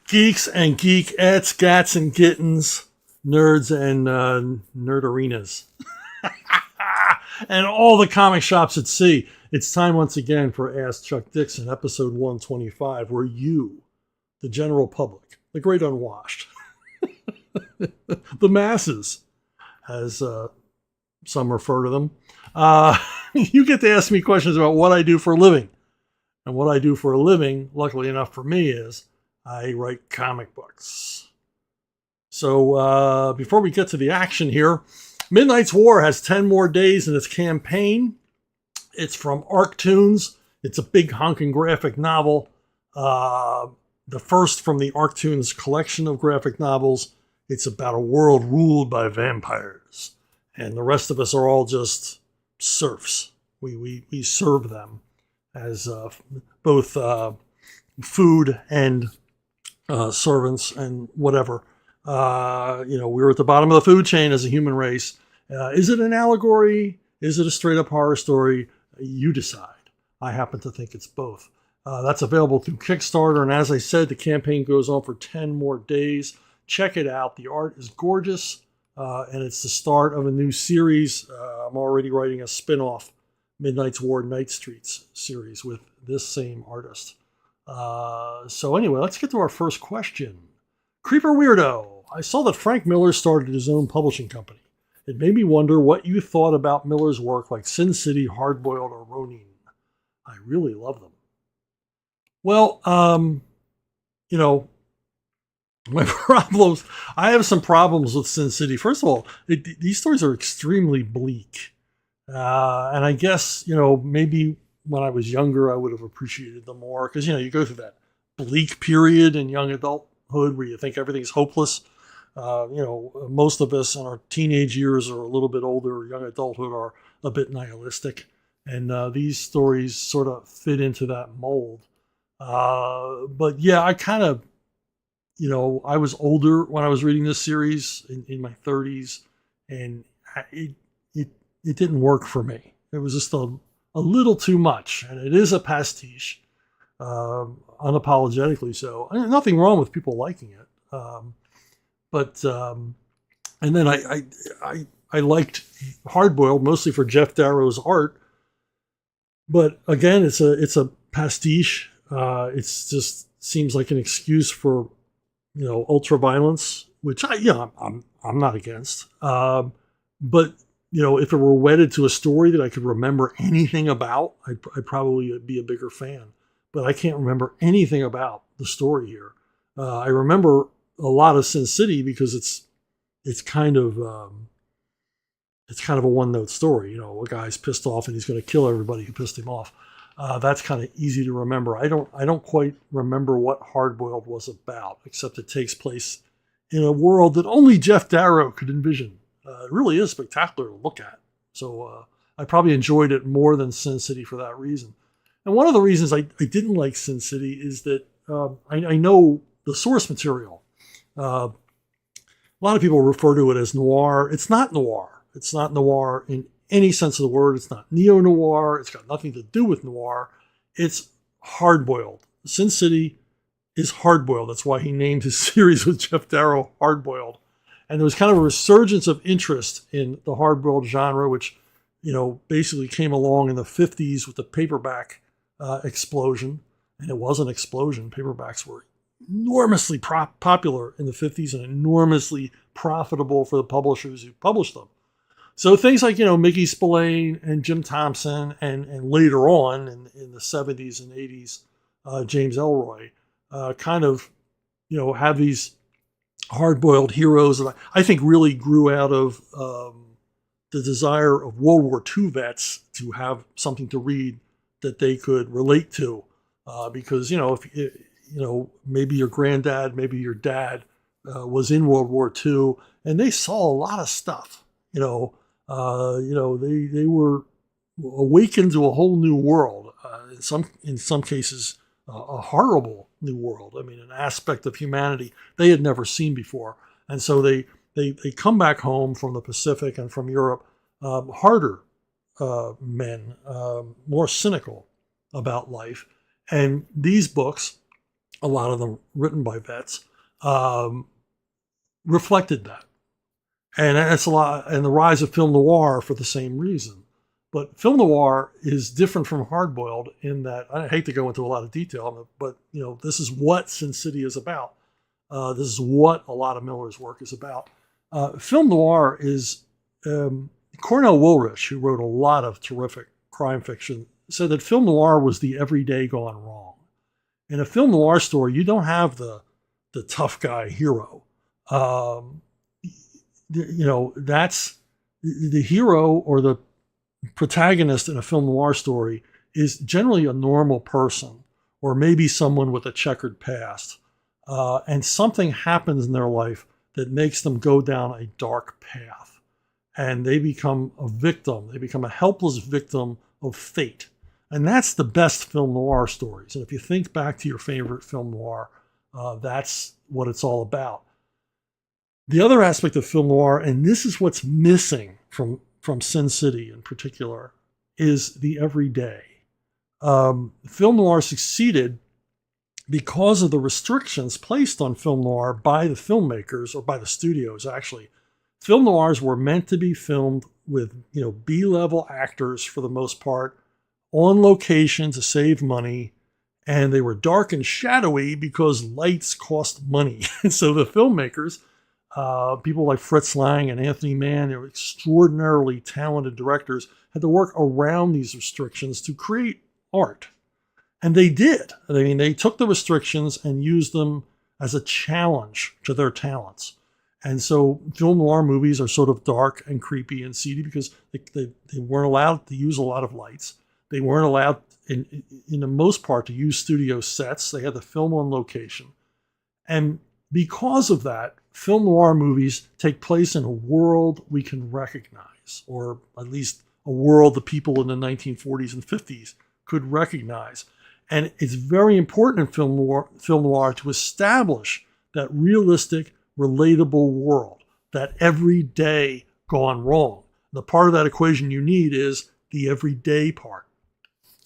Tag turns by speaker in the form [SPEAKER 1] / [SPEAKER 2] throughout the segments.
[SPEAKER 1] Geeks and geekettes, gats and kittens, nerds and nerdarinas, and all the comic shops at sea. It's time once again for Ask Chuck Dixon, episode 125, where you, the general public, the great unwashed, the masses, as some refer to them, you get to ask me questions about what I do for a living. And what I do for a living, luckily enough for me, is I write comic books. So before we get to the action here, Midnight's War has 10 more days in its campaign. It's from Arctoons. It's a big honking graphic novel. The first from the Arctoons collection of graphic novels. It's about a world ruled by vampires. And the rest of us are all just serfs. We serve them as both food and servants and whatever. We're at the bottom of the food chain as a human race. Is it an allegory? Is it a straight up horror story? You decide. I happen to think it's both. That's available through Kickstarter. And as I said, the campaign goes on for 10 more days. Check it out. The art is gorgeous. And it's the start of a new series. I'm already writing a spin-off Midnight's War Night Streets series with this same artist. So anyway, let's get to our first question. Creeper Weirdo. I saw that Frank Miller started his own publishing company. It made me wonder what you thought about Miller's work like Sin City, Hardboiled, or Ronin. I really love them. Well, my problems, I have some problems with Sin City. First of all, these stories are extremely bleak. And I guess, maybe when I was younger, I would have appreciated them more. Because, you go through that bleak period in young adulthood where you think everything's hopeless. Most of us in our teenage years or a little bit older, young adulthood are a bit nihilistic. And these stories sort of fit into that mold. But yeah, I kind of, I was older when I was reading this series in my 30s. And it didn't work for me. It was just a little too much. And it is a pastiche, unapologetically so. And nothing wrong with people liking it. And then I liked Hardboiled mostly for Jeff Darrow's art. But again, it's a pastiche. It's just seems like an excuse for, ultra violence, which I'm not against. But if it were wedded to a story that I could remember anything about, I'd probably be a bigger fan. But I can't remember anything about the story here. I remember a lot of Sin City because it's kind of a one-note story. A guy's pissed off and he's going to kill everybody who pissed him off. That's kind of easy to remember. I don't quite remember what Hardboiled was about, except it takes place in a world that only Jeff Darrow could envision. It really is spectacular to look at. So I probably enjoyed it more than Sin City for that reason. And one of the reasons I didn't like Sin City is that I know the source material. A lot of people refer to it as noir. It's not noir. It's not noir in any sense of the word. It's not neo-noir. It's got nothing to do with noir. It's hardboiled. Sin City is hardboiled. That's why he named his series with Jeff Darrow Hardboiled. And there was kind of a resurgence of interest in the hardboiled genre, which, basically came along in the 50s with the paperback explosion. And it was an explosion. Paperbacks were enormously popular in the 50s and enormously profitable for the publishers who published them. So things like, Mickey Spillane and Jim Thompson and later on in the 70s and 80s, James Ellroy kind of, have these hard-boiled heroes that I think really grew out of the desire of World War II vets to have something to read that they could relate to. Because, if maybe your granddad, maybe your dad was in World War II and they saw a lot of stuff, they were awakened to a whole new world. In some cases, a horrible new world. I mean, an aspect of humanity they had never seen before. And so they come back home from the Pacific and from Europe, harder men, more cynical about life. And these books a lot of them written by vets, reflected that. And that's a lot, and the rise of film noir for the same reason. But film noir is different from hardboiled in that, I hate to go into a lot of detail, but this is what Sin City is about. This is what a lot of Miller's work is about. Film noir is, Cornell Woolrich, who wrote a lot of terrific crime fiction, said that film noir was the everyday gone wrong. In a film noir story, you don't have the tough guy hero. That's the hero or the protagonist in a film noir story is generally a normal person, or maybe someone with a checkered past. And something happens in their life that makes them go down a dark path. And they become a victim. They become a helpless victim of fate. And that's the best film noir stories. And if you think back to your favorite film noir, that's what it's all about. The other aspect of film noir, and this is what's missing from Sin City in particular, is the everyday. Film noir succeeded because of the restrictions placed on film noir by the filmmakers, or by the studios actually. Film noirs were meant to be filmed with B-level actors for the most part, on location to save money, and they were dark and shadowy because lights cost money. So the filmmakers, people like Fritz Lang and Anthony Mann, they were extraordinarily talented directors, had to work around these restrictions to create art. And they did. I mean, they took the restrictions and used them as a challenge to their talents. And so film noir movies are sort of dark and creepy and seedy because they weren't allowed to use a lot of lights. They weren't allowed, in the most part, to use studio sets. They had to film on location. And because of that, film noir movies take place in a world we can recognize, or at least a world the people in the 1940s and 50s could recognize. And it's very important in film noir to establish that realistic, relatable world, that everyday gone wrong. The part of that equation you need is the everyday part.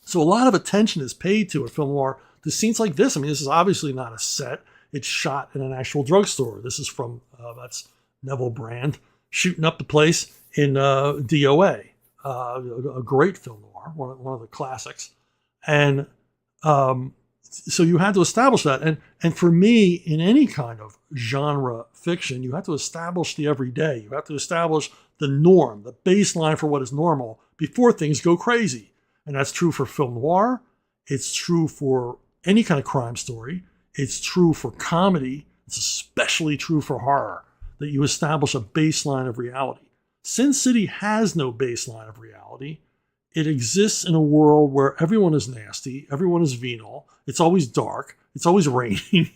[SPEAKER 1] So a lot of attention is paid to in film noir to scenes like this. I mean, this is obviously not a set. It's shot in an actual drugstore. This is from, that's Neville Brand, shooting up the place in DOA, a great film noir, one of the classics. And so you had to establish that. And for me, in any kind of genre fiction, you have to establish the everyday. You have to establish the norm, the baseline for what is normal before things go crazy. And that's true for film noir. It's true for any kind of crime story. It's true for comedy. It's especially true for horror, that you establish a baseline of reality. Sin City has no baseline of reality. It exists in a world where everyone is nasty, everyone is venal, it's always dark, it's always raining.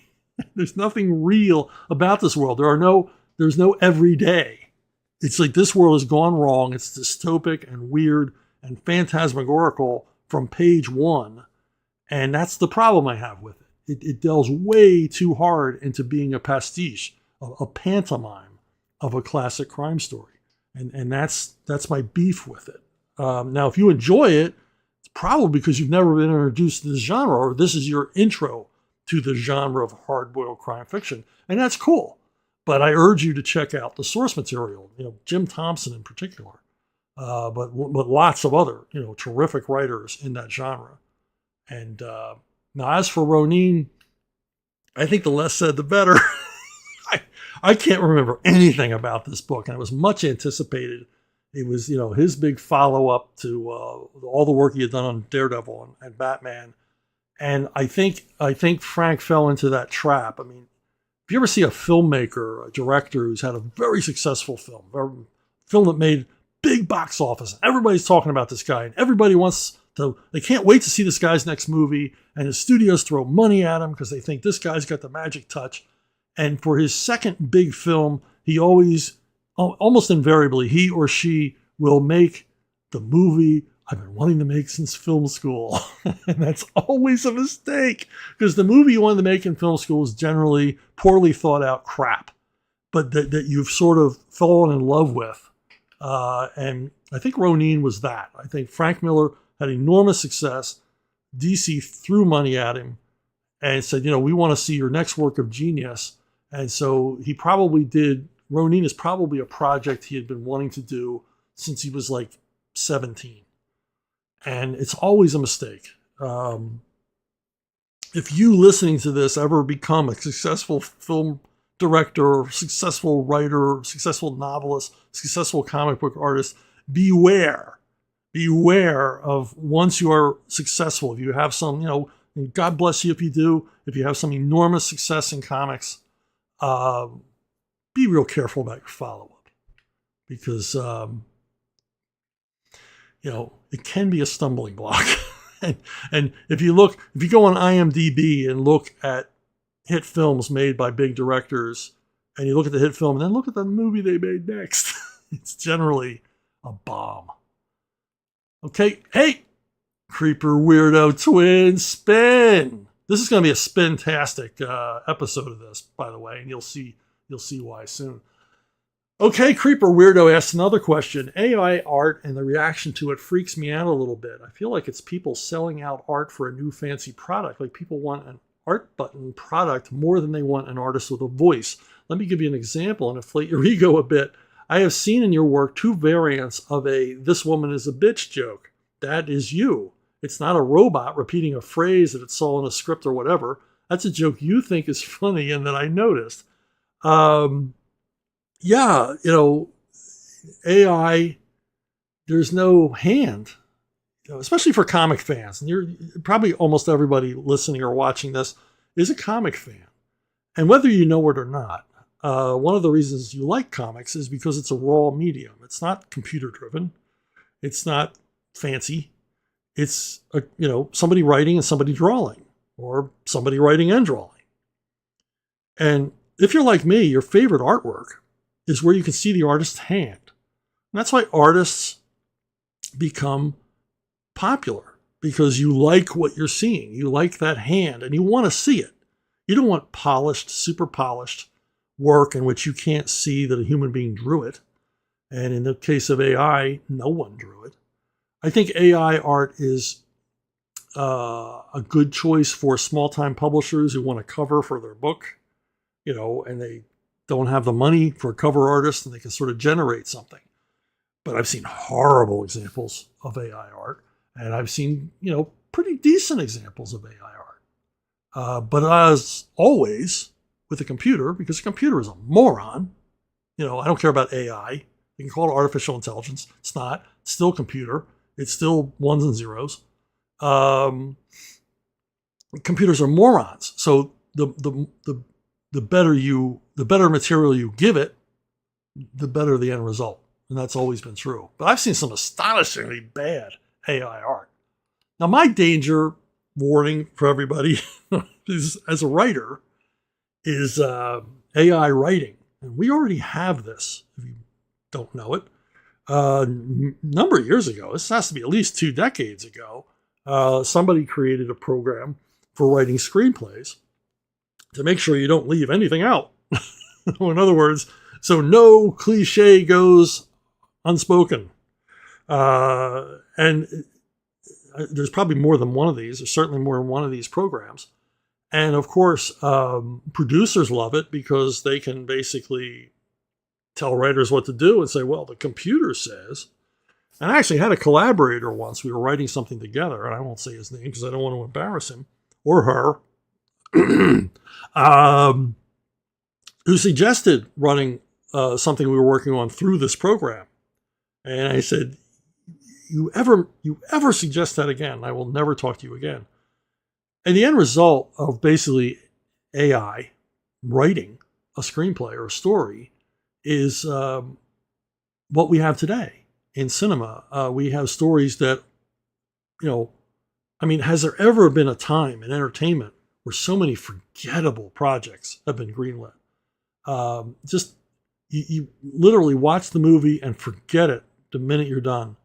[SPEAKER 1] There's nothing real about this world. There's no everyday. It's like this world has gone wrong. It's dystopic and weird and phantasmagorical from page one. And that's the problem I have with it. It delves way too hard into being a pastiche, a pantomime of a classic crime story. And that's my beef with it. Now, if you enjoy it, it's probably because you've never been introduced to this genre, or this is your intro to the genre of hard-boiled crime fiction. And that's cool. But I urge you to check out the source material, Jim Thompson in particular, but lots of other, terrific writers in that genre. And now, as for Ronin, I think the less said, the better. I can't remember anything about this book, and it was much anticipated. It was, his big follow-up to all the work he had done on Daredevil and Batman. And I think Frank fell into that trap. I mean, if you ever see a filmmaker, a director who's had a very successful film, a film that made big box office, everybody's talking about this guy, and everybody they can't wait to see this guy's next movie, and the studios throw money at him because they think this guy's got the magic touch. And for his second big film, he always, almost invariably, he or she will make the movie I've been wanting to make since film school. And that's always a mistake, because the movie you wanted to make in film school is generally poorly thought out crap, but that you've sort of fallen in love with. And I think Ronin was that. I think Frank Miller had enormous success. DC threw money at him, and said, we want to see your next work of genius. And so he probably did. Ronin is probably a project he had been wanting to do since he was like 17. And it's always a mistake. If you listening to this ever become a successful film director, successful writer, successful novelist, successful comic book artist, beware of, once you are successful, if you have some, God bless you if you do, if you have some enormous success in comics, be real careful about your follow-up, because, it can be a stumbling block. and if you go on IMDb and look at hit films made by big directors, and you look at the hit film and then look at the movie they made next, it's generally a bomb. Okay, hey, Creeper Weirdo Twin Spin. This is going to be a spin-tastic episode of this, by the way, and you'll see why soon. Okay, Creeper Weirdo asks another question. AI art and the reaction to it freaks me out a little bit. I feel like it's people selling out art for a new fancy product. Like, people want an art button product more than they want an artist with a voice. Let me give you an example and inflate your ego a bit. I have seen in your work 2 variants of a "this woman is a bitch" joke. That is you. It's not a robot repeating a phrase that it saw in a script or whatever. That's a joke you think is funny and that I noticed. Yeah, AI, there's no hand, especially for comic fans. And you're probably, almost everybody listening or watching this is a comic fan. And whether you know it or not, one of the reasons you like comics is because it's a raw medium. It's not computer driven. It's not fancy. It's somebody writing and somebody drawing, or somebody writing and drawing. And if you're like me, your favorite artwork is where you can see the artist's hand. And that's why artists become popular, because you like what you're seeing. You like that hand and you want to see it. You don't want polished, super polished work in which you can't see that a human being drew it. And in the case of AI, no one drew it. I think AI art is a good choice for small-time publishers who want a cover for their book, and they don't have the money for a cover artist, and they can sort of generate something. But I've seen horrible examples of AI art, and I've seen, pretty decent examples of AI art. But as always with a computer, because a computer is a moron, I don't care about AI. You can call it artificial intelligence. It's not. It's still a computer. It's still ones and zeros. Computers are morons. So the better material you give it, the better the end result. And that's always been true. But I've seen some astonishingly bad AI art. Now, my danger warning for everybody is, as a writer, is AI writing. And we already have this, if you don't know it. A number of years ago, this has to be at least 2 decades ago, somebody created a program for writing screenplays to make sure you don't leave anything out. In other words, so no cliche goes unspoken. And there's probably more than one of these. There's certainly more than one of these programs. And of course, producers love it because they can basically tell writers what to do and say, well, the computer says. And I actually had a collaborator once. We were writing something together, and I won't say his name because I don't want to embarrass him or her, who suggested running something we were working on through this program. And I said, you ever suggest that again, I will never talk to you again. And the end result of basically AI writing a screenplay or a story is what we have today in cinema. We have stories that, has there ever been a time in entertainment where so many forgettable projects have been greenlit? You literally watch the movie and forget it the minute you're done.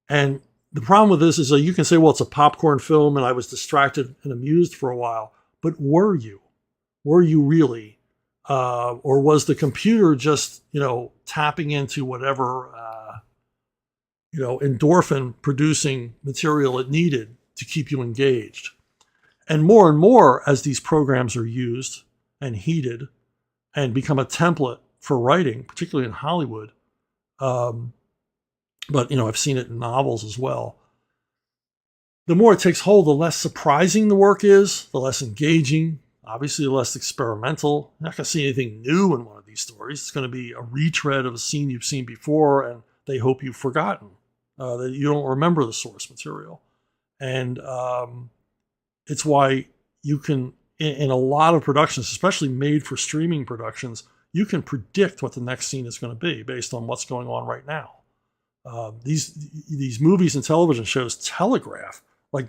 [SPEAKER 1] And the problem with this is that you can say, well, it's a popcorn film and I was distracted and amused for a while. But were you? Were you really? Or was the computer just, tapping into whatever, endorphin producing material it needed to keep you engaged? And more as these programs are used and heated and become a template for writing, particularly in Hollywood. But, I've seen it in novels as well. The more it takes hold, the less surprising the work is, the less engaging, obviously the less experimental. You're not going to see anything new in one of these stories. It's going to be a retread of a scene you've seen before, and they hope you've forgotten, that you don't remember the source material. And it's why you can, in a lot of productions, especially made for streaming productions, you can predict what the next scene is going to be based on what's going on right now. These movies and television shows telegraph like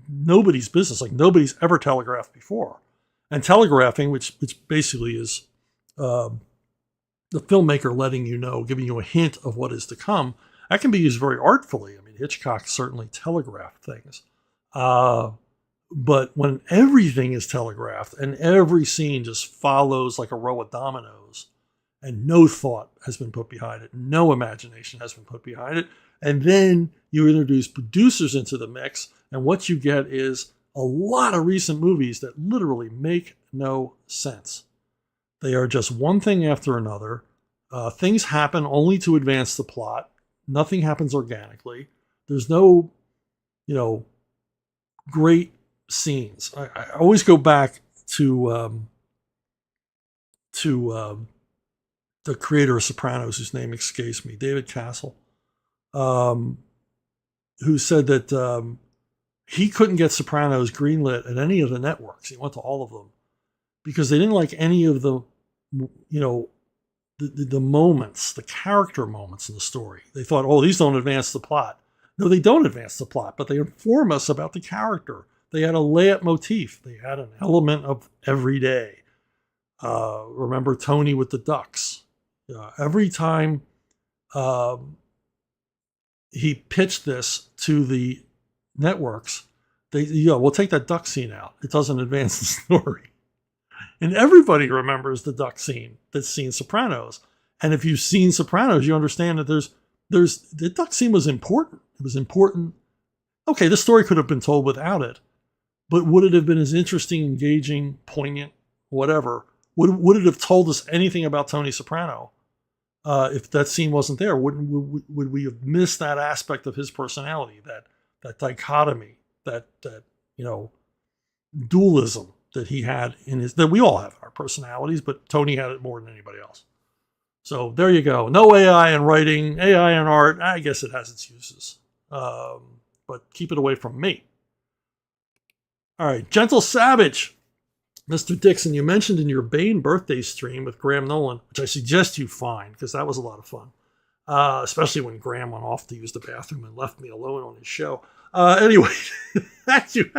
[SPEAKER 1] nobody's business, like nobody's ever telegraphed before. And telegraphing, which basically is the filmmaker letting you know, giving you a hint of what is to come, that can be used very artfully. I mean, Hitchcock certainly telegraphed things. But when everything is telegraphed and every scene just follows like a row of dominoes and no thought has been put behind it, no imagination has been put behind it, and then you introduce producers into the mix, and what you get is a lot of recent movies that literally make no sense. They are just one thing after another. Things happen only to advance the plot. Nothing happens organically. There's no, great scenes. I always go back to the creator of Sopranos, whose name escapes me, David Castle, who said that he couldn't get Sopranos greenlit at any of the networks. He went to all of them because they didn't like any of the, the moments, the character moments in the story. They thought, oh, these don't advance the plot. No, they don't advance the plot, but they inform us about the character. They had a leitmotif. They had an element of every day. Remember Tony with the ducks. Every time he pitched this to the networks, we'll take that duck scene out. It doesn't advance the story. And everybody remembers the duck scene that's seen Sopranos. And if you've seen Sopranos, you understand that the duck scene was important. It was important. Okay, the story could have been told without it, but would it have been as interesting, engaging, poignant, whatever? Would it have told us anything about Tony Soprano if that scene wasn't there? Would we have missed that aspect of his personality, that dichotomy, that dualism that he had that we all have in our personalities, but Tony had it more than anybody else. So there you go. No AI in writing, AI in art. I guess it has its uses, but keep it away from me. All right, Gentle Savage. Mr. Dixon, you mentioned in your Bane birthday stream with Graham Nolan, which I suggest you find because that was a lot of fun, especially when Graham went off to use the bathroom and left me alone on his show. Anyway, that's you.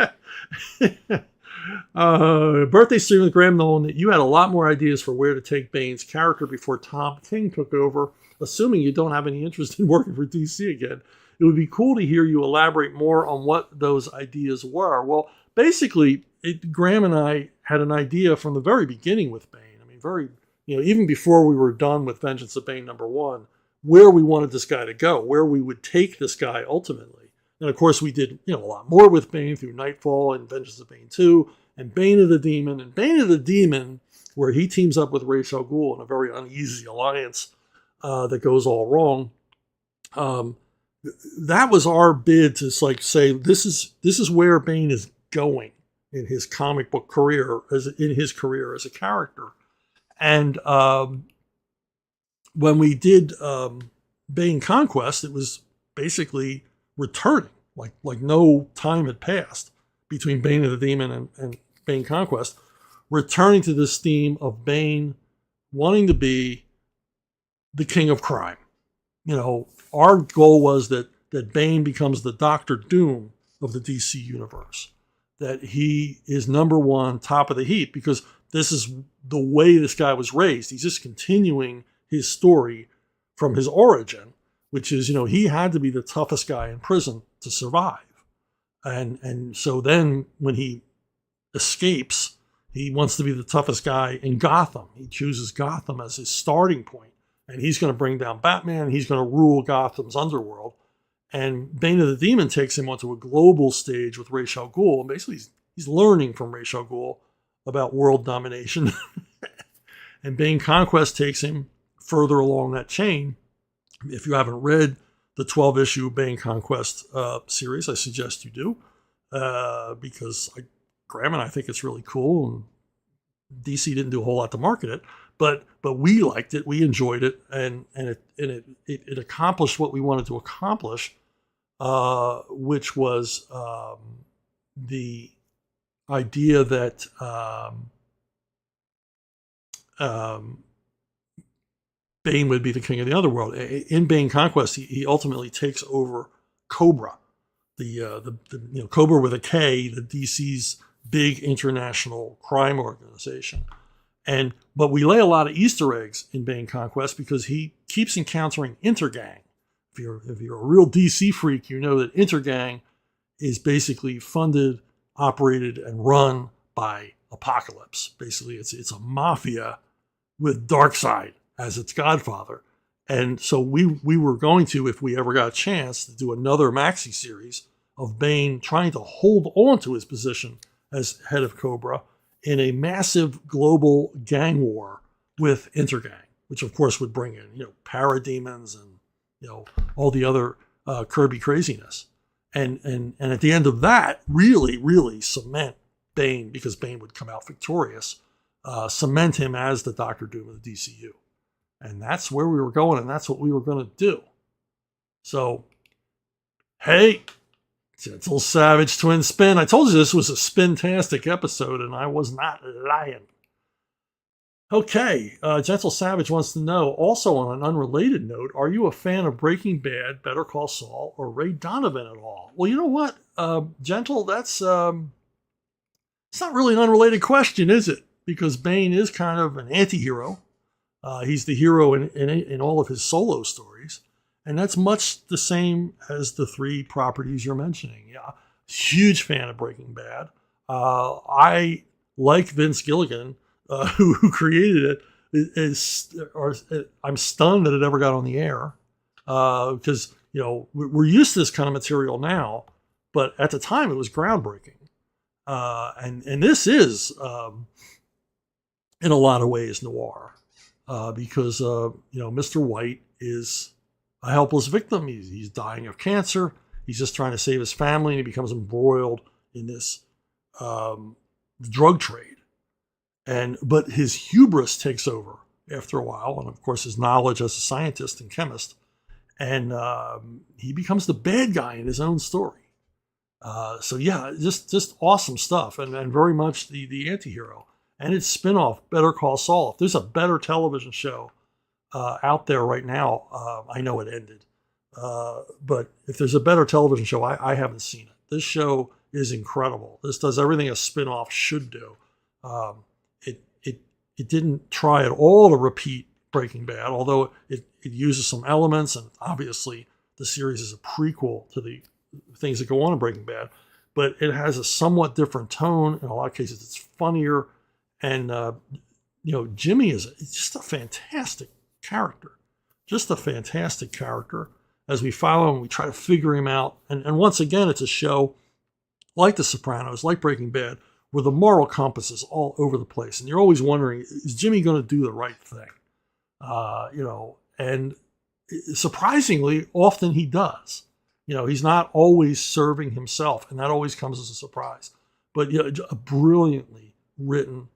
[SPEAKER 1] Birthday stream with Graham Nolan, that you had a lot more ideas for where to take Bane's character before Tom King took over, assuming you don't have any interest in working for DC again. It would be cool to hear you elaborate more on what those ideas were. Well, basically, Graham and I had an idea from the very beginning with Bane. I mean, even before we were done with Vengeance of Bane #1, where we wanted this guy to go, where we would take this guy ultimately. And of course, we did a lot more with Bane through Nightfall and Vengeance of Bane 2 and Bane of the Demon. And Bane of the Demon, where he teams up with Ra's al Ghul in a very uneasy alliance that goes all wrong. That was our bid to say this is where Bane is going in his comic book career, as a character. And when we did Bane Conquest, it was basically returning, like no time had passed between Bane of the Demon and Bane Conquest, returning to this theme of Bane wanting to be the king of crime. Our goal was that Bane becomes the Doctor Doom of the DC universe, that he is number one, top of the heap, because this is the way this guy was raised. He's just continuing his story from his origin, which is, he had to be the toughest guy in prison to survive. And so then when he escapes, he wants to be the toughest guy in Gotham. He chooses Gotham as his starting point, and he's going to bring down Batman. He's going to rule Gotham's underworld. And Bane of the Demon takes him onto a global stage with Ra's al Ghul, and basically He's learning from Ra's al Ghul about world domination. And Bane Conquest takes him further along that chain. If you haven't read the 12-issue Bane Conquest series, I suggest you do, because Graham and I think it's really cool, and DC didn't do a whole lot to market it, but we liked it, we enjoyed it, and it accomplished what we wanted to accomplish, which was the idea that Bane would be the king of the underworld. In Bane Conquest, he ultimately takes over Cobra, the Cobra with a K, the DC's big international crime organization. But we lay a lot of Easter eggs in Bane Conquest because he keeps encountering Intergang. If you're a real DC freak, you know that Intergang is basically funded, operated, and run by Apocalypse. Basically, it's a mafia with Darkseid as its godfather. And so we were going to, if we ever got a chance, to do another maxi series of Bane trying to hold on to his position as head of Cobra in a massive global gang war with Intergang, which of course would bring in, parademons and, all the other Kirby craziness. And at the end of that, really, really cement Bane, because Bane would come out victorious, cement him as the Doctor Doom of the DCU. And that's where we were going, and that's what we were going to do. So, hey, Gentle Savage Twin Spin. I told you this was a spin-tastic episode, and I was not lying. Okay, Gentle Savage wants to know, also on an unrelated note, are you a fan of Breaking Bad, Better Call Saul, or Ray Donovan at all? Well, you know what, Gentle, that's it's not really an unrelated question, is it? Because Bane is kind of an anti-hero. He's the hero in all of his solo stories. And that's much the same as the three properties you're mentioning. Yeah, huge fan of Breaking Bad. I, like Vince Gilligan, who created it, I'm stunned that it ever got on the air. Because, we're used to this kind of material now, but at the time it was groundbreaking. And this is, in a lot of ways, noir. Because Mr. White is a helpless victim. He's dying of cancer. He's just trying to save his family, and he becomes embroiled in this drug trade. But his hubris takes over after a while, and of course his knowledge as a scientist and chemist, and he becomes the bad guy in his own story. So yeah, just awesome stuff, and very much the anti-hero. And its spin-off, Better Call Saul. If there's a better television show out there right now, I know it ended. But if there's a better television show, I haven't seen it. This show is incredible. This does everything a spin-off should do. It didn't try at all to repeat Breaking Bad, although it uses some elements, and obviously the series is a prequel to the things that go on in Breaking Bad. But it has a somewhat different tone. In a lot of cases, it's funnier. And, Jimmy is just a fantastic character. Just a fantastic character. As we follow him, we try to figure him out. And once again, it's a show like The Sopranos, like Breaking Bad, where the moral compass is all over the place. And you're always wondering, is Jimmy going to do the right thing? And surprisingly, often he does. He's not always serving himself, and that always comes as a surprise. But a brilliantly written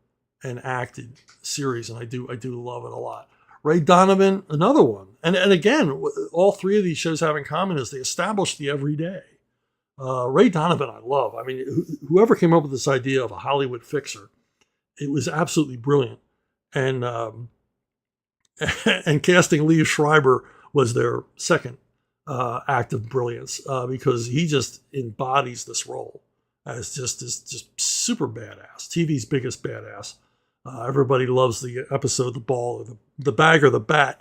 [SPEAKER 1] and acted series, and I do love it a lot. Ray Donovan, another one. And again, all three of these shows have in common is they establish the everyday. Ray Donovan I love. I mean, whoever came up with this idea of a Hollywood fixer, it was absolutely brilliant. And and casting Liev Schreiber was their second act of brilliance, because he just embodies this role as just super badass, TV's biggest badass. Everybody loves the episode, The Ball, or the Bag or the Bat.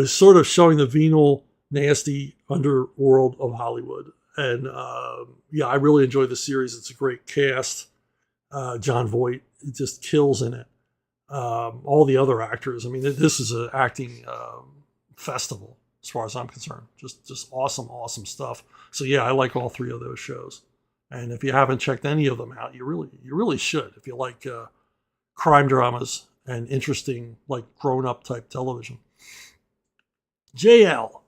[SPEAKER 1] Sort of showing the venal, nasty underworld of Hollywood. And I really enjoyed the series. It's a great cast. Jon Voight just kills in it. All the other actors. I mean, this is an acting festival. as far as I'm concerned. Just awesome stuff. So yeah, I like all three of those shows. And if you haven't checked any of them out, you really should. If you like crime dramas and interesting, like grown-up type television. JL,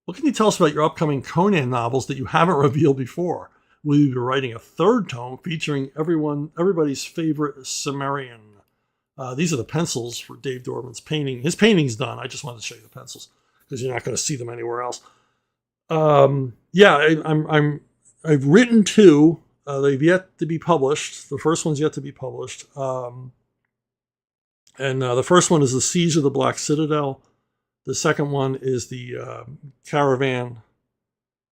[SPEAKER 1] what can you tell us about your upcoming Conan novels that you haven't revealed before? Will you be writing a third tome featuring everybody's favorite Cimmerian? These are the pencils for Dave Dorman's painting. His painting's done. I just wanted to show you the pencils because you're not going to see them anywhere else. I've written two. They've yet to be published. The first one's yet to be published. And the first one is The Siege of the Black Citadel. The second one is the Caravan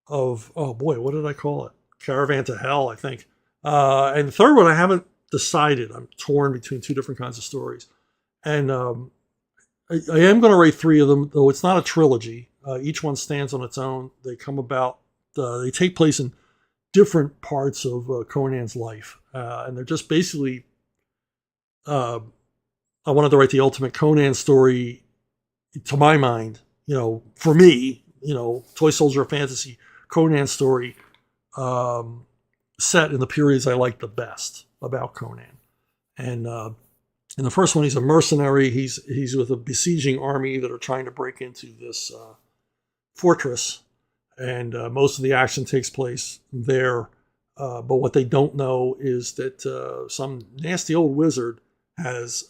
[SPEAKER 1] of, oh boy, what did I call it? Caravan to Hell, I think. And the third one, I haven't decided. I'm torn between two different kinds of stories. And I am going to write three of them, though it's not a trilogy. Each one stands on its own. They come about, they take place in different parts of Conan's life. And they're just basically, I wanted to write the ultimate Conan story, to my mind, for me, Toy Soldier of Fantasy, Conan story, set in the periods I like the best about Conan. And in the first one, he's a mercenary. He's with a besieging army that are trying to break into this fortress. And most of the action takes place there. But what they don't know is that some nasty old wizard has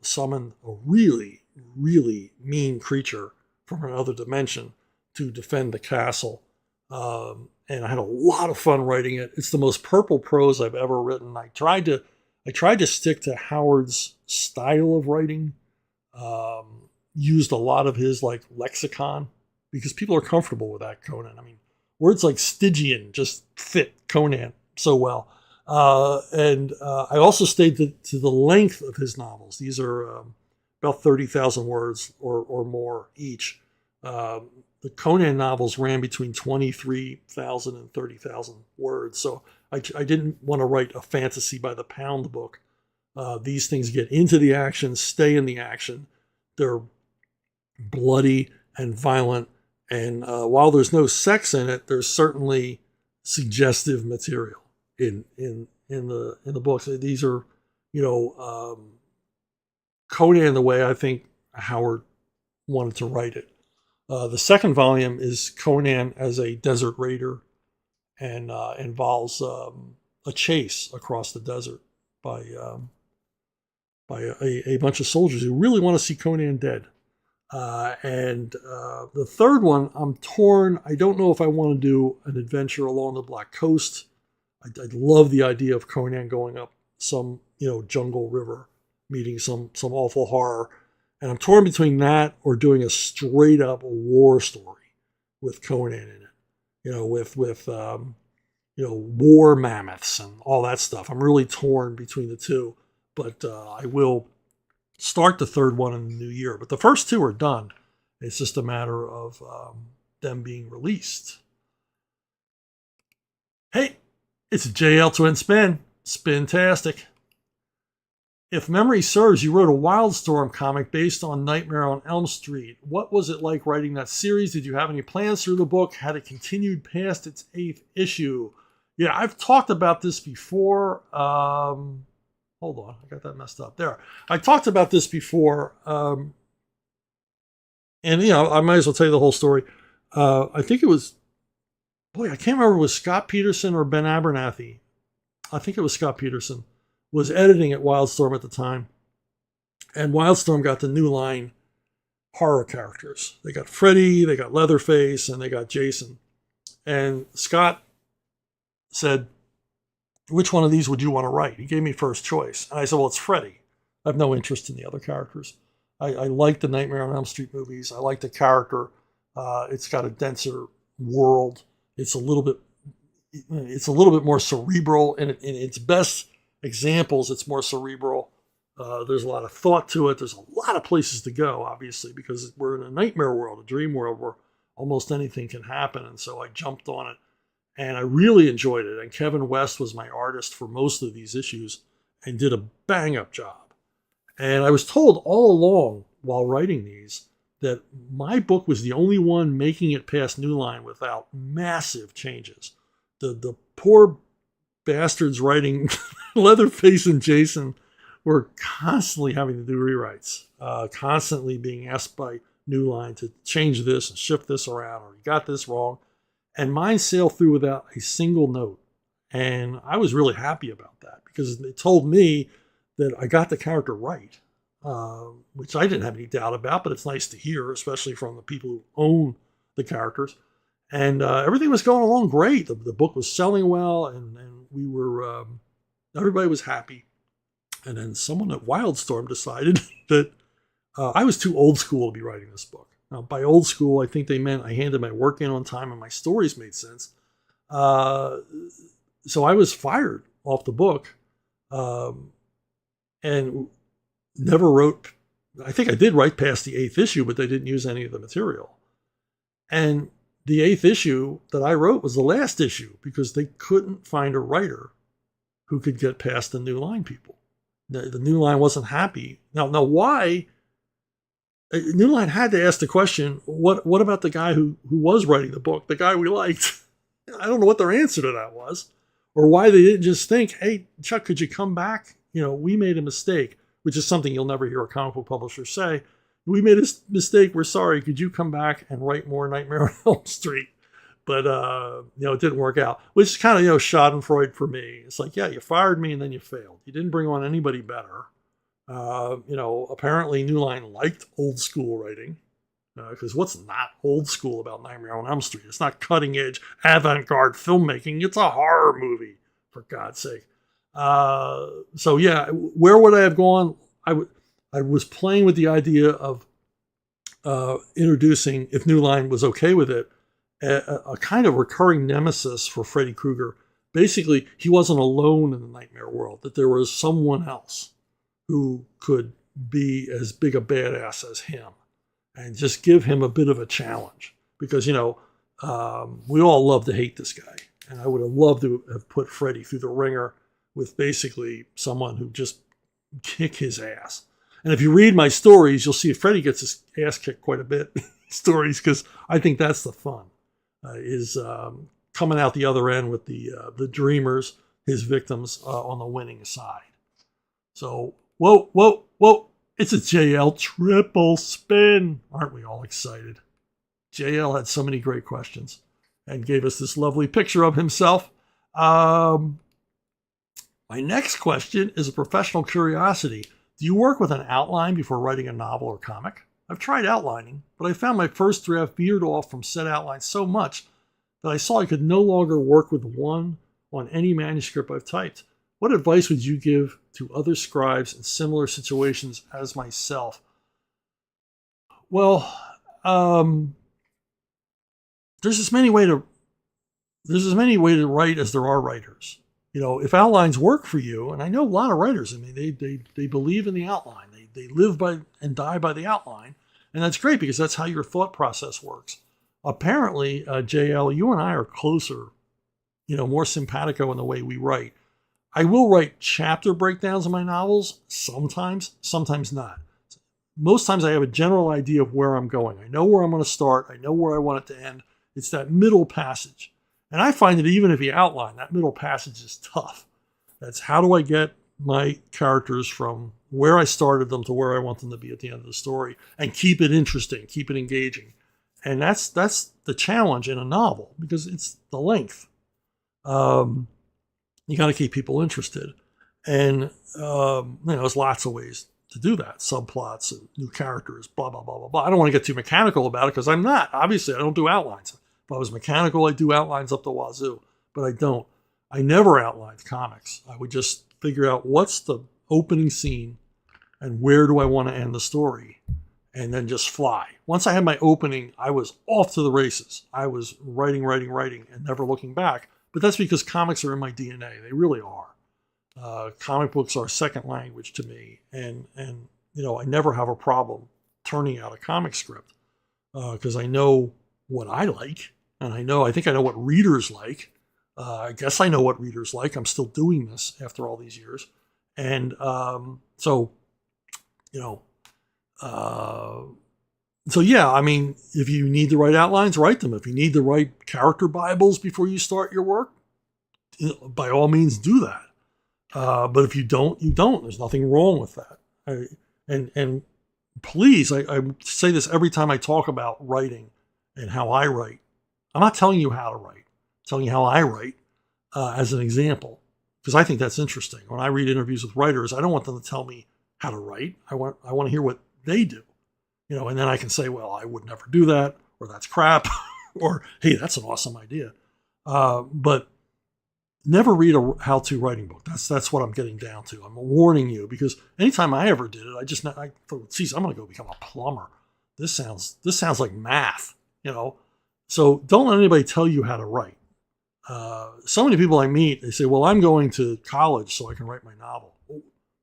[SPEAKER 1] summoned a really, really mean creature from another dimension to defend the castle. And I had a lot of fun writing it. It's the most purple prose I've ever written. I tried to stick to Howard's style of writing. Used a lot of his lexicon because people are comfortable with that Conan. I mean, words like Stygian just fit Conan so well. And I also stayed to the length of his novels. These are about 30,000 words or more each. The Conan novels ran between 23,000 and 30,000 words. So I didn't want to write a fantasy by the pound book. These things get into the action, stay in the action. They're bloody and violent. And while there's no sex in it, there's certainly suggestive material in the books. These are, Conan the way I think Howard wanted to write it. The second volume is Conan as a desert raider and involves a chase across the desert by a bunch of soldiers who really want to see Conan dead. And the third one, I'm torn. I don't know if I want to do an adventure along the Black Coast. I love the idea of Conan going up some, jungle river, meeting some awful horror. And I'm torn between that or doing a straight up war story with Conan in it, with war mammoths and all that stuff. I'm really torn between the two, but I will start the third one in the new year. But the first two are done. It's just a matter of them being released. Hey, it's a JL Twin Spin. Spintastic. If memory serves, you wrote a Wildstorm comic based on Nightmare on Elm Street. What was it like writing that series? Did you have any plans through the book? Had it continued past its 8th issue? Yeah, I've talked about this before. Hold on, I got that messed up. There. I talked about this before. And, I might as well tell you the whole story. I think it was, I can't remember if it was Scott Peterson or Ben Abernathy. I think it was Scott Peterson. Was editing at Wildstorm at the time. And Wildstorm got the New Line horror characters. They got Freddy, they got Leatherface, and they got Jason. And Scott said, which one of these would you want to write? He gave me first choice. And I said, well, it's Freddy. I have no interest in the other characters. I like the Nightmare on Elm Street movies. I like the character. It's got a denser world. It's a little bit more cerebral. And in its best examples, it's more cerebral. There's a lot of thought to it. There's a lot of places to go, obviously, because we're in a nightmare world, a dream world where almost anything can happen. And so I jumped on it and I really enjoyed it. And Kevin West was my artist for most of these issues and did a bang up job. And I was told all along while writing these that my book was the only one making it past New Line without massive changes. The poor bastards writing Leatherface and Jason were constantly having to do rewrites, constantly being asked by New Line to change this and shift this around, or you got this wrong. And mine sailed through without a single note. And I was really happy about that because it told me that I got the character right, which I didn't have any doubt about, but it's nice to hear, especially from the people who own the characters. And everything was going along great. The book was selling well, and we were, everybody was happy. And then someone at Wildstorm decided that I was too old school to be writing this book. Now, by old school, I think they meant I handed my work in on time and my stories made sense. So I was fired off the book and never wrote. I think I did write past the 8th issue, but they didn't use any of the material. And the 8th issue that I wrote was the last issue because they couldn't find a writer who could get past the New Line people. The New Line wasn't happy. Now why? New Line had to ask the question, what about the guy who was writing the book, the guy we liked? I don't know what their answer to that was, or why they didn't just think, hey, Chuck, could you come back? We made a mistake, which is something you'll never hear a comic book publisher say. We made a mistake. We're sorry. Could you come back and write more Nightmare on Elm Street? But, it didn't work out, which is kind of, schadenfreude for me. It's like, yeah, you fired me and then you failed. You didn't bring on anybody better. Apparently New Line liked old school writing, because what's not old school about Nightmare on Elm Street? It's not cutting edge avant-garde filmmaking. It's a horror movie, for God's sake. So yeah, where would I have gone? I was playing with the idea of introducing, if New Line was okay with it, a kind of recurring nemesis for Freddy Krueger. Basically, he wasn't alone in the nightmare world, that there was someone else who could be as big a badass as him and just give him a bit of a challenge. Because, we all love to hate this guy. And I would have loved to have put Freddy through the ringer with basically someone who just kick his ass. And if you read my stories, you'll see Freddy gets his ass kicked quite a bit in stories, because I think that's the fun, is coming out the other end with the dreamers, his victims, on the winning side. So, whoa, it's a JL triple spin. Aren't we all excited? JL had so many great questions and gave us this lovely picture of himself. My next question is a professional curiosity. Do you work with an outline before writing a novel or comic? I've tried outlining, but I found my first draft veered off from said outline so much that I saw I could no longer work with one on any manuscript I've typed. What advice would you give to other scribes in similar situations as myself? Well, there's as many ways to write as there are writers. If outlines work for you, and I know a lot of writers, they believe in the outline. They live by and die by the outline. And that's great, because that's how your thought process works. Apparently, JL, you and I are closer, more simpatico in the way we write. I will write chapter breakdowns in my novels sometimes not. Most times I have a general idea of where I'm going. I know where I'm going to start. I know where I want it to end. It's that middle passage. And I find that even if you outline, that middle passage is tough. That's how do I get my characters from where I started them to where I want them to be at the end of the story, and keep it interesting, keep it engaging. And that's the challenge in a novel, because it's the length. You got to keep people interested. And, there's lots of ways to do that. Subplots, and new characters, blah, blah, blah, blah, blah. I don't want to get too mechanical about it, because I'm not. Obviously, I don't do outlines. If I was mechanical, I'd do outlines up the wazoo. But I don't. I never outlined comics. I would just figure out what's the opening scene and where do I want to end the story, and then just fly. Once I had my opening, I was off to the races. I was writing, and never looking back. But that's because comics are in my DNA. They really are. Comic books are second language to me. And I never have a problem turning out a comic script, because I know what I like. And I think I know what readers like. I guess I know what readers like. I'm still doing this after all these years. And so, So yeah, I mean, if you need to write outlines, write them. If you need to write character Bibles before you start your work, by all means do that. But if you don't, you don't. There's nothing wrong with that. And please, I say this every time I talk about writing and how I write. I'm not telling you how to write. I'm telling you how I write as an example, because I think that's interesting. When I read interviews with writers, I don't want them to tell me how to write. I want to hear what they do, and then I can say, well, I would never do that, or that's crap, or hey, that's an awesome idea. But never read a how-to writing book. That's what I'm getting down to. I'm warning you, because anytime I ever did it, I thought, geez, I'm going to go become a plumber. This sounds like math, So don't let anybody tell you how to write. So many people I meet, they say, well, I'm going to college so I can write my novel.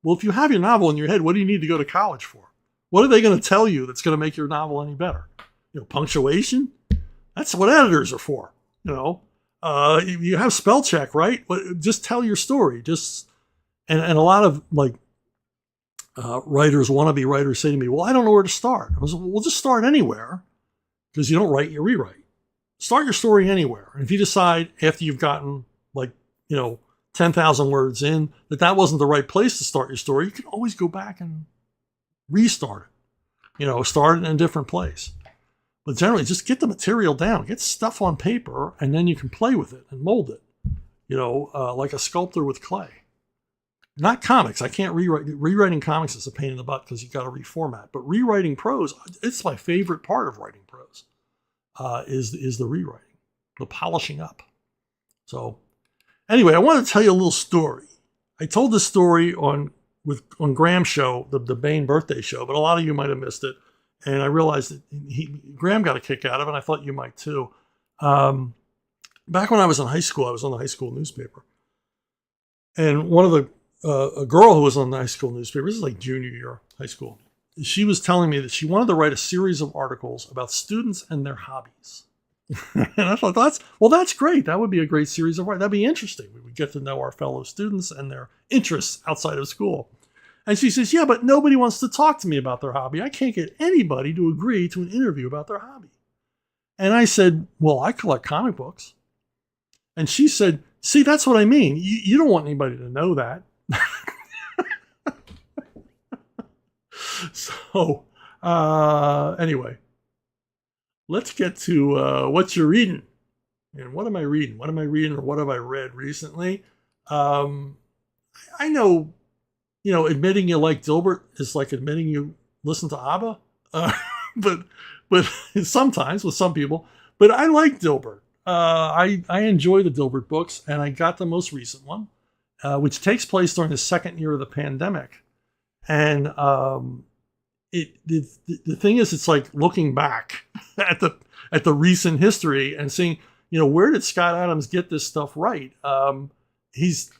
[SPEAKER 1] Well, if you have your novel in your head, what do you need to go to college for? What are they going to tell you that's going to make your novel any better? Punctuation? That's what editors are for, You have spell check, right? Just tell your story. And a lot of writers, wannabe writers, say to me, "Well, I don't know where to start." I was, "Well, just start anywhere, because you don't write, you rewrite. Start your story anywhere. And if you decide after you've gotten 10,000 words in that wasn't the right place to start your story, you can always go back and restart it. Start it in a different place." But generally, just get the material down, get stuff on paper, and then you can play with it and mold it, like a sculptor with clay. Not comics. I can't rewrite. Rewriting comics is a pain in the butt because you got to reformat. But rewriting prose, it's my favorite part of writing prose, is the rewriting, the polishing up. So anyway, I want to tell you a little story. I told this story on Graham's show, the Bain birthday show, but a lot of you might have missed it. And I realized that Graham got a kick out of it, and I thought you might too. Back when I was in high school, I was on the high school newspaper. And one of a girl who was on the high school newspaper, this is like junior year high school, she was telling me that she wanted to write a series of articles about students and their hobbies. And I thought, that's great. That would be a great series of writing. That'd be interesting. We would get to know our fellow students and their interests outside of school. And she says, yeah, but nobody wants to talk to me about their hobby. I can't get anybody to agree to an interview about their hobby. And I said, well, I collect comic books. And she said, see, that's what I mean. You don't want anybody to know that. So, anyway, let's get to what you're reading. And what am I reading? What am I reading, or what have I read recently? I know, admitting you like Dilbert is like admitting you listen to ABBA. But sometimes with some people. But I like Dilbert. I enjoy the Dilbert books, and I got the most recent one, which takes place during the second year of the pandemic. And the thing is, it's like looking back at the recent history and seeing, where did Scott Adams get this stuff right? He's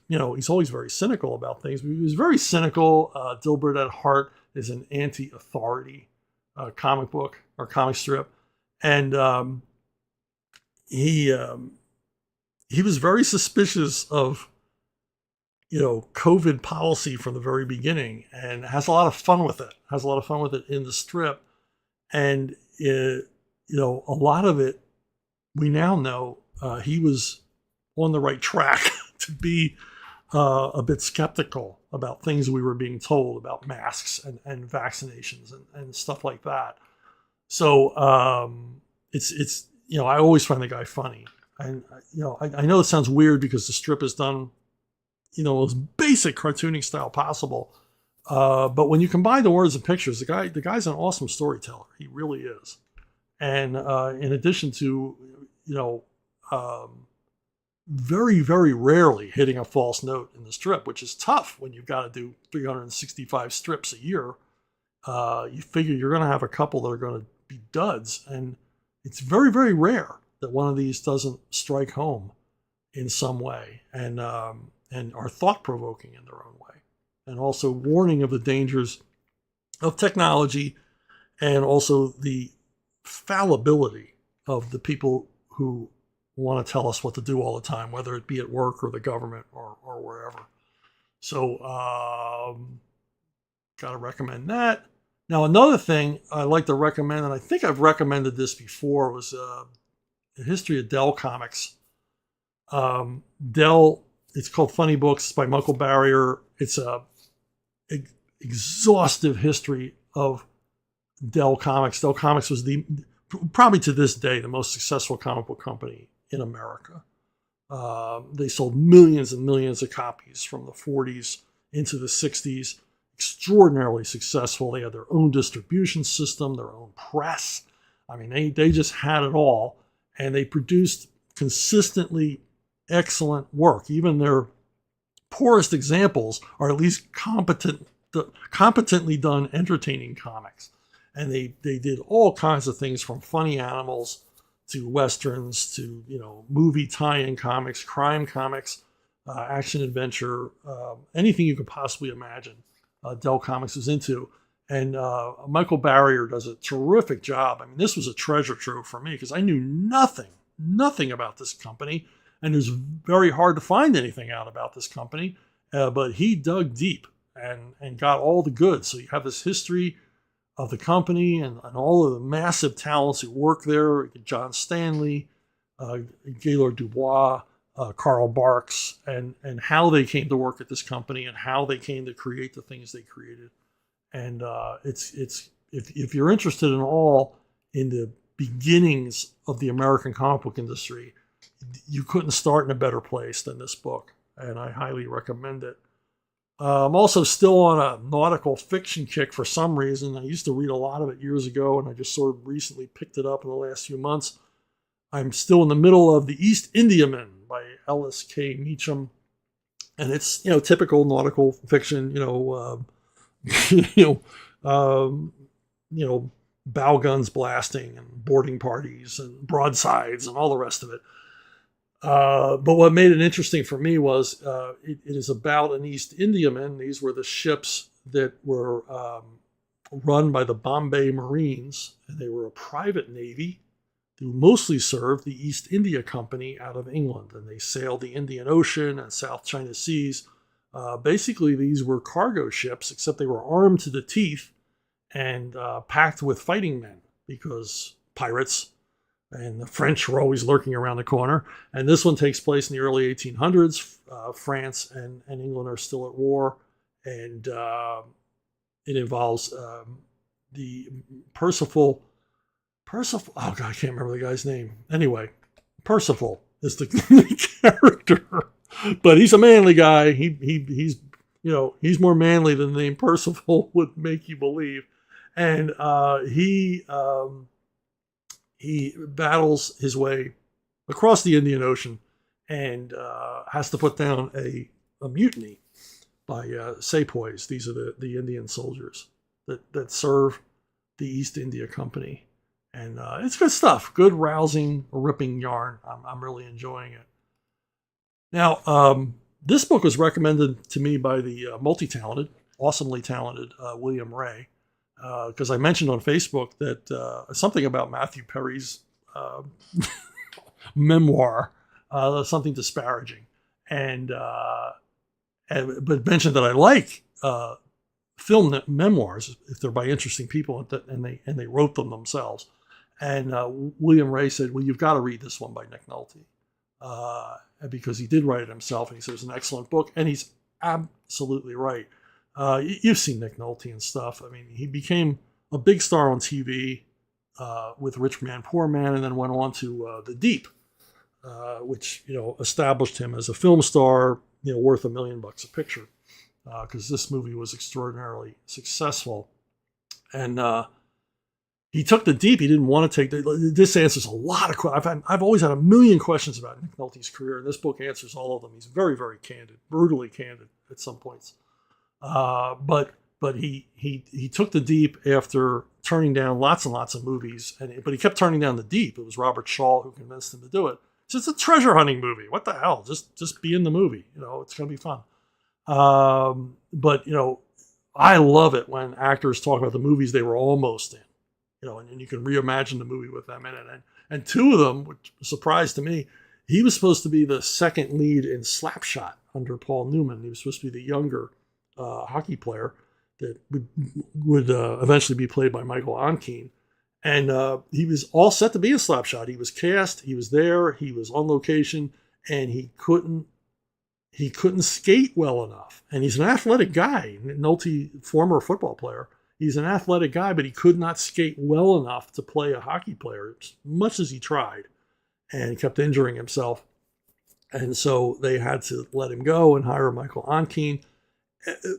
[SPEAKER 1] always very cynical about things. He was very cynical. Dilbert at heart is an anti-authority comic book or comic strip, and he was very suspicious of COVID policy from the very beginning, and has a lot of fun with it. Has a lot of fun with it in the strip, and a lot of it we now know he was on the right track. To be a bit skeptical about things we were being told about masks and vaccinations and stuff like that. So it's I always find the guy funny. And I know it sounds weird because the strip is done as basic cartooning style possible. But when you combine the words and pictures, the guy's an awesome storyteller. He really is. And in addition to very, very rarely hitting a false note in the strip, which is tough when you've got to do 365 strips a year. You figure you're going to have a couple that are going to be duds, and it's very, very rare that one of these doesn't strike home in some way and are thought-provoking in their own way, and also warning of the dangers of technology and also the fallibility of the people who want to tell us what to do all the time, whether it be at work or the government or wherever. So, got to recommend that. Now, another thing I'd like to recommend, and I think I've recommended this before, was the history of Dell Comics. Dell, it's called Funny Books. It's by Michael Barrier. It's a exhaustive history of Dell Comics. Dell Comics was probably to this day the most successful comic book company in America. They sold millions and millions of copies from the 40s into the 60s. Extraordinarily successful. They had their own distribution system, their own press. I mean, they just had it all, and they produced consistently excellent work. Even their poorest examples are at least competently done, entertaining comics. And they did all kinds of things, from funny animals to westerns to movie tie-in comics, crime comics, action adventure, anything you could possibly imagine. Dell Comics is into. And Michael Barrier does a terrific job. I mean, this was a treasure trove for me because I knew nothing about this company. And it was very hard to find anything out about this company. But he dug deep and got all the goods. So you have this history of the company and all of the massive talents who work there. John Stanley, Gaylord Dubois, Carl Barks, and how they came to work at this company and how they came to create the things they created. And it's if you're interested in the beginnings of the American comic book industry, you couldn't start in a better place than this book, and I highly recommend it. I'm also still on a nautical fiction kick for some reason. I used to read a lot of it years ago, and I just sort of recently picked it up in the last few months. I'm still in the middle of The East Indiaman by Ellis K. Meacham, and it's typical nautical fiction. Bow guns blasting and boarding parties and broadsides and all the rest of it. But what made it interesting for me was it is about an East Indiaman. These were the ships that were run by the Bombay Marines, and they were a private navy who mostly served the East India Company out of England, and they sailed the Indian Ocean and South China Seas. Basically, these were cargo ships, except they were armed to the teeth and packed with fighting men, because pirates and the French were always lurking around the corner. And this one takes place in the early 1800s. France and England are still at war. And it involves the Percival. Oh, God, I can't remember the guy's name. Anyway, Percival is the character. But he's a manly guy. He's more manly than the name Percival would make you believe. And he battles his way across the Indian Ocean and has to put down a mutiny by sepoys. These are the Indian soldiers that serve the East India Company. And it's good stuff. Good, rousing, ripping yarn. I'm really enjoying it. Now, this book was recommended to me by the multi-talented, awesomely talented William Ray, because I mentioned on Facebook that something about Matthew Perry's memoir, something disparaging, but mentioned that I like film memoirs if they're by interesting people and they wrote them themselves. And William Ray said, "Well, you've got to read this one by Nick Nolte." Because he did write it himself, and he said it's an excellent book, and he's absolutely right. You've seen Nick Nolte and stuff. I mean, he became a big star on TV with Rich Man, Poor Man, and then went on to The Deep, which established him as a film star, worth $1 million a picture, because this movie was extraordinarily successful. And he took The Deep. He didn't want to take this answers a lot of questions. I've always had a million questions about Nick Nolte's career, and this book answers all of them. He's very, very candid, brutally candid at some points. But he took The Deep after turning down lots and lots of movies, but he kept turning down The Deep. It was Robert Shaw who convinced him to do it. So it's a treasure hunting movie. What the hell? Just be in the movie. It's going to be fun. But I love it when actors talk about the movies they were almost in. And you can reimagine the movie with them in it. And two of them, which was a surprise to me, he was supposed to be the second lead in Slapshot under Paul Newman. He was supposed to be the younger hockey player that would eventually be played by Michael Onkine. And he was all set to be in Slapshot. He was cast, he was there, he was on location, and he couldn't skate well enough. And he's an athletic guy. Nolte, former football player, he's an athletic guy, but he could not skate well enough to play a hockey player, as much as he tried, and kept injuring himself. And so they had to let him go and hire Michael Onkine.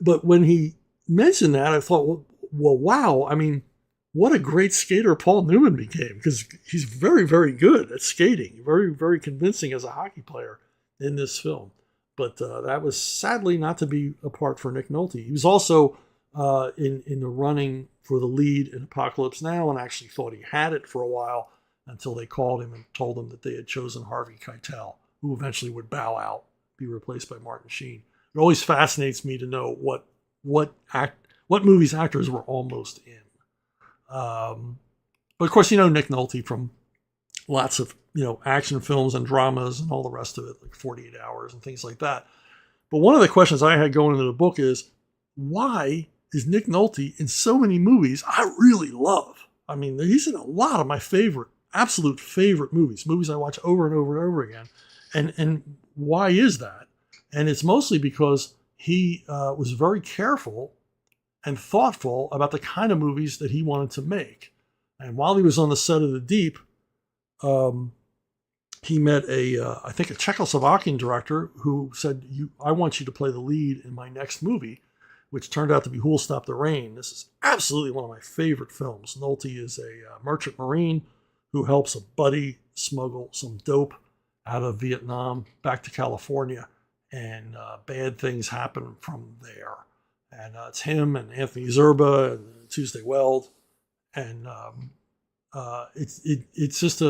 [SPEAKER 1] But when he mentioned that, I thought, well, wow, I mean, what a great skater Paul Newman became, because he's very, very good at skating, very, very convincing as a hockey player in this film. But that was sadly not to be a part for Nick Nolte. He was also in the running for the lead in Apocalypse Now, and actually thought he had it for a while until they called him and told him that they had chosen Harvey Keitel, who eventually would bow out, be replaced by Martin Sheen. It always fascinates me to know what movies actors were almost in. But of course, Nick Nolte from lots of, action films and dramas and all the rest of it, like 48 Hours and things like that. But one of the questions I had going into the book is, why is Nick Nolte in so many movies I really love? I mean, he's in a lot of my absolute favorite movies I watch over and over and over again. And why is that? And it's mostly because he was very careful and thoughtful about the kind of movies that he wanted to make. And while he was on the set of The Deep, he met I think a Czechoslovakian director who said, I want you to play the lead in my next movie, which turned out to be Who'll Stop the Rain. This is absolutely one of my favorite films. Nolte is a merchant marine who helps a buddy smuggle some dope out of Vietnam back to California, and bad things happen from there. And it's him and Anthony Zerba and Tuesday Weld, and it's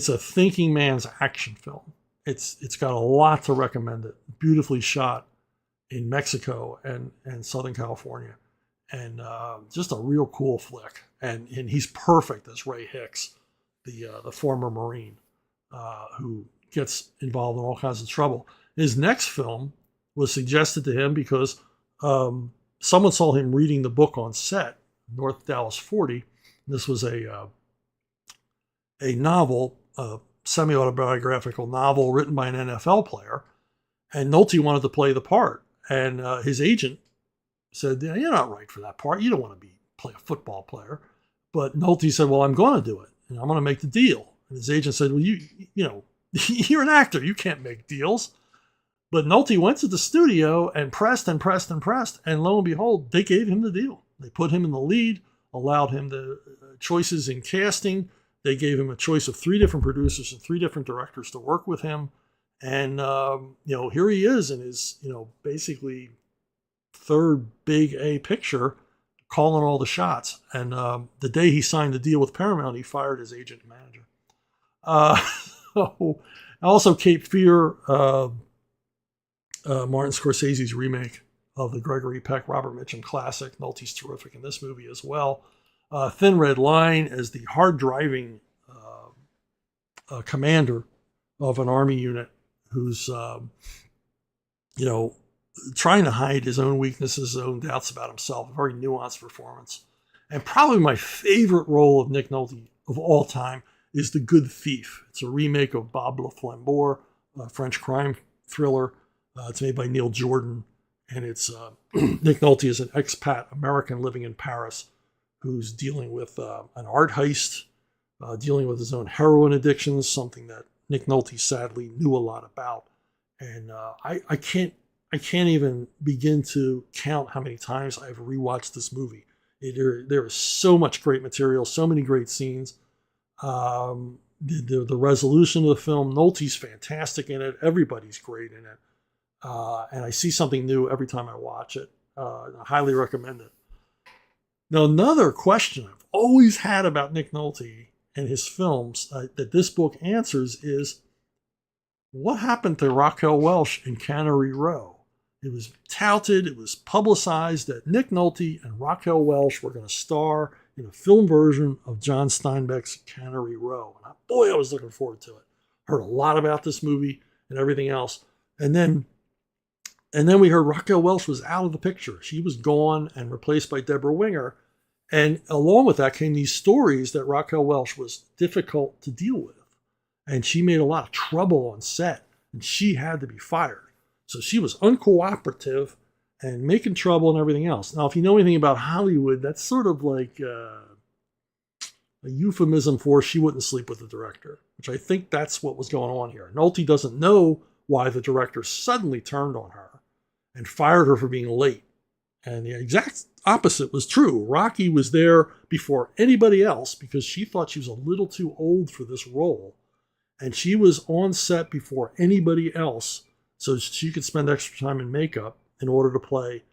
[SPEAKER 1] a thinking man's action film. It's got a lot to recommend it. Beautifully shot in Mexico and Southern California, and just a real cool flick. And he's perfect as Ray Hicks, the former Marine who gets involved in all kinds of trouble. His next film was suggested to him because someone saw him reading the book on set, North Dallas 40. This was a novel, a semi-autobiographical novel written by an NFL player, and Nolte wanted to play the part. And his agent said, "Yeah, you're not right for that part. You don't want to play a football player." But Nolte said, "Well, I'm going to do it, and I'm going to make the deal." And his agent said, "Well, you're an actor. You can't make deals." But Nolte went to the studio and pressed and pressed and pressed, and lo and behold, they gave him the deal. They put him in the lead, allowed him the choices in casting. They gave him a choice of 3 different producers and 3 different directors to work with him. And, here he is in his, basically third big A picture, calling all the shots. And the day he signed the deal with Paramount, he fired his agent and manager. Also, Cape Fear, Martin Scorsese's remake of the Gregory Peck, Robert Mitchum classic. Nolte's terrific in this movie as well. Thin Red Line as the hard-driving commander of an army unit who's, trying to hide his own weaknesses, his own doubts about himself. A very nuanced performance. And probably my favorite role of Nick Nolte of all time is The Good Thief. It's a remake of Bob Le Flambeur, a French crime thriller. It's made by Neil Jordan, and it's Nick Nolte is an expat American living in Paris who's dealing with an art heist, dealing with his own heroin addictions, something that Nick Nolte sadly knew a lot about. And I can't even begin to count how many times I've rewatched this movie. There is so much great material, so many great scenes. The resolution of the film, Nolte's fantastic in it. Everybody's great in it. And I see something new every time I watch it. I highly recommend it. Now, another question I've always had about Nick Nolte and his films that this book answers is, what happened to Raquel Welch in Cannery Row? It was touted, it was publicized that Nick Nolte and Raquel Welch were going to star in a film version of John Steinbeck's Cannery Row. And boy, I was looking forward to it. Heard a lot about this movie and everything else. And then And then we heard Raquel Welch was out of the picture. She was gone and replaced by Deborah Winger. And along with that came these stories that Raquel Welch was difficult to deal with. And she made a lot of trouble on set, and she had to be fired. So she was uncooperative and making trouble and everything else. Now, if you know anything about Hollywood, that's sort of like a euphemism for she wouldn't sleep with the director, which I think that's what was going on here. Nolte doesn't know why the director suddenly turned on her and fired her for being late. And the exact opposite was true. Rocky was there before anybody else because she thought she was a little too old for this role. And she was on set before anybody else so she could spend extra time in makeup in order to play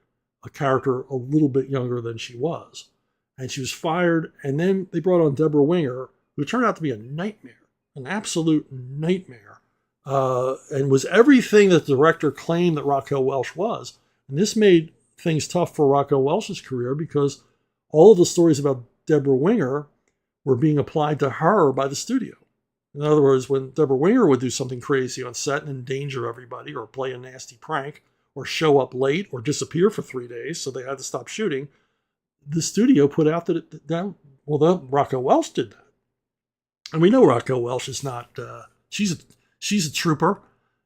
[SPEAKER 1] a character a little bit younger than she was. And she was fired. And then they brought on Deborah Winger, who turned out to be a nightmare, an absolute nightmare, and was everything that the director claimed that Raquel Welch was. And this made things tough for Raquel Welch's career because all of the stories about Deborah Winger were being applied to her by the studio. In other words, when Deborah Winger would do something crazy on set and endanger everybody or play a nasty prank or show up late or disappear for 3 days, so they had to stop shooting, the studio put out that Raquel Welch did that. And we know Raquel Welch is not, she's a trooper.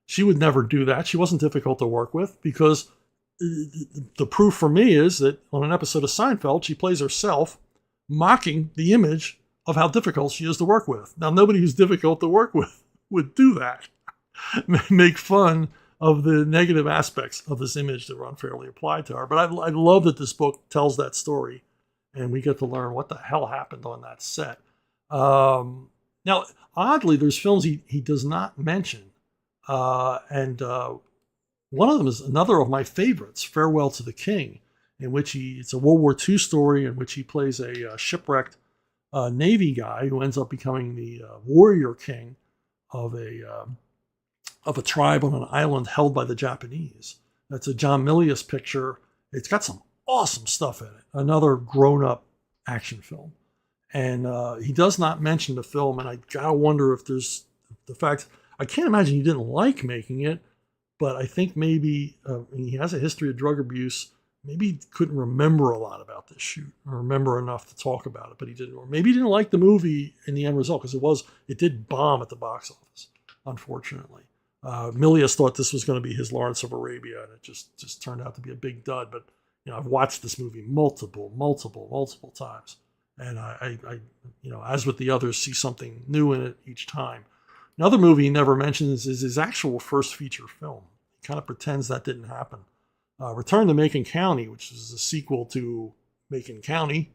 [SPEAKER 1] She would never do that. She wasn't difficult to work with because the proof for me is that on an episode of Seinfeld, she plays herself mocking the image of how difficult she is to work with. Now, nobody who's difficult to work with would do that. Make fun of the negative aspects of this image that were unfairly applied to her. But I love that this book tells that story, and we get to learn what the hell happened on that set. Now, oddly, there's films he does not mention. And one of them is another of my favorites, Farewell to the King, in which it's a World War II story in which he plays a shipwrecked Navy guy who ends up becoming the warrior king of a tribe on an island held by the Japanese. That's a John Milius picture. It's got some awesome stuff in it. Another grown-up action film. And he does not mention the film, and I gotta wonder if there's the fact, I can't imagine he didn't like making it, but I think maybe he has a history of drug abuse. Maybe he couldn't remember a lot about this shoot or remember enough to talk about it, but he didn't. Or maybe he didn't like the movie in the end result because it did bomb at the box office, unfortunately. Milius thought this was going to be his Lawrence of Arabia, and it just turned out to be a big dud. But I've watched this movie multiple times, and I as with the others, see something new in it each time. Another movie he never mentions is his actual first feature film. He kind of pretends that didn't happen. Return to Macon County, which is a sequel to Macon County,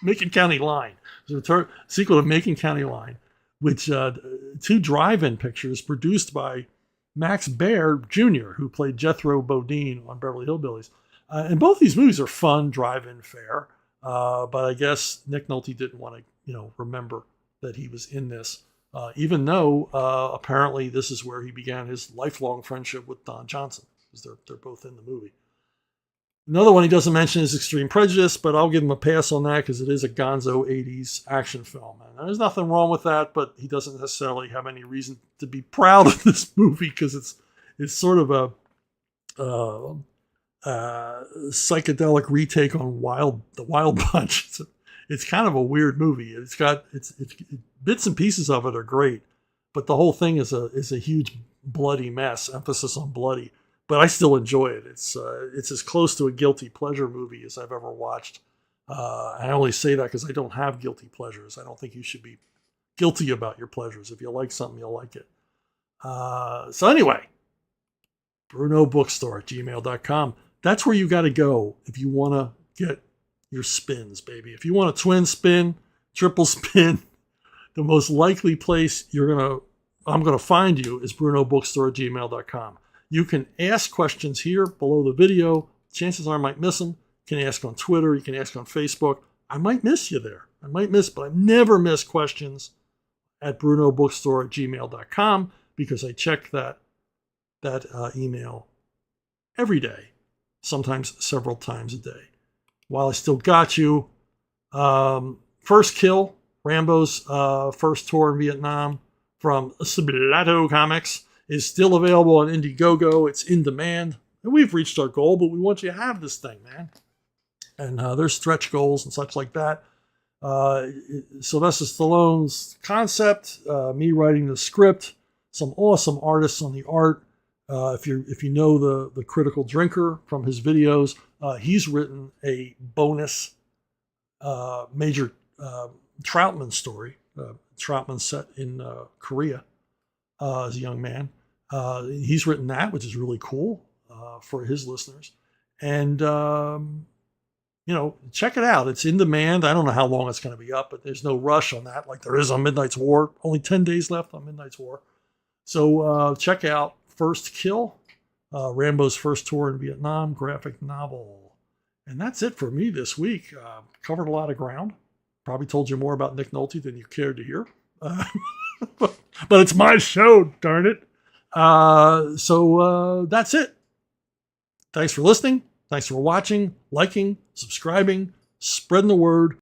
[SPEAKER 1] Macon County Line. It's a sequel to Macon County Line, which two drive-in pictures produced by Max Baer Jr., who played Jethro Bodine on Beverly Hillbillies. And both these movies are fun drive-in fare, but I guess Nick Nolte didn't want to, remember that he was in this, even though apparently this is where he began his lifelong friendship with Don Johnson. They're both in the movie. Another one he doesn't mention is Extreme Prejudice, but I'll give him a pass on that because it is a gonzo 80s action film. And there's nothing wrong with that, but he doesn't necessarily have any reason to be proud of this movie because it's sort of a psychedelic retake on The Wild Bunch. It's kind of a weird movie. It's bits and pieces of it are great, but the whole thing is a huge bloody mess, emphasis on bloody. But I still enjoy it. It's as close to a guilty pleasure movie as I've ever watched. I only say that because I don't have guilty pleasures. I don't think you should be guilty about your pleasures. If you like something, you'll like it. So anyway, BrunoBookstore@gmail.com. That's where you got to go if you want to get your spins, baby. If you want a twin spin, triple spin, the most likely place I'm going to find you is BrunoBookstore@gmail.com. You can ask questions here below the video. Chances are I might miss them. You can ask on Twitter. You can ask on Facebook. I might miss you there. But I've never missed questions at BrunoBookstore@gmail.com because I check that email every day, sometimes several times a day. While I still got you, First Kill, Rambo's first tour in Vietnam from Sublado Comics, is still available on Indiegogo. It's in demand. And we've reached our goal, but we want you to have this thing, man. And there's stretch goals and such like that. Sylvester Stallone's concept, me writing the script, some awesome artists on the art. If you know the Critical Drinker from his videos, he's written a bonus Major Troutman story. Troutman set in Korea as a young man. He's written that, which is really cool for his listeners. And check it out. It's in demand. I don't know how long it's going to be up, but there's no rush on that like there is on Midnight's War. Only 10 days left on Midnight's War. So check out First Kill, Rambo's first tour in Vietnam, graphic novel. And that's it for me this week. Covered a lot of ground. Probably told you more about Nick Nolte than you cared to hear. But it's my show, darn it. So that's it. Thanks for listening. Thanks for watching, liking, subscribing, spreading the word.